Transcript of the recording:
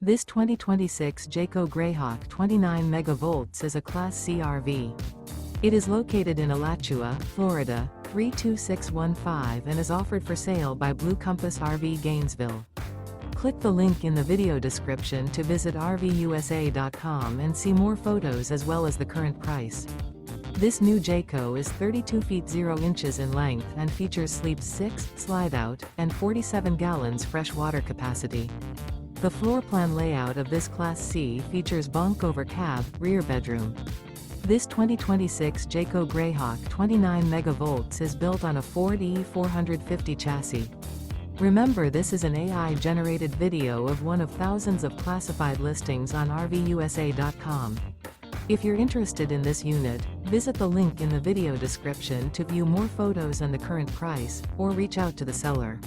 This 2026 Jayco Greyhawk 29MV is a Class C RV. It is located in Alachua, Florida, 32615 and is offered for sale by Blue Compass RV Gainesville. Click the link in the video description to visit RVUSA.com and see more photos as well as the current price. This new Jayco is 32 feet 0 inches in length and features sleep 6, Slideout, and 47 gallons fresh water capacity. The floor plan layout of this Class C features bunk over cab, rear bedroom. This 2026 Jayco Greyhawk 29MV is built on a Ford E450 chassis. Remember, this is an AI-generated video of one of thousands of classified listings on RVUSA.com. If you're interested in this unit, visit the link in the video description to view more photos and the current price, or reach out to the seller.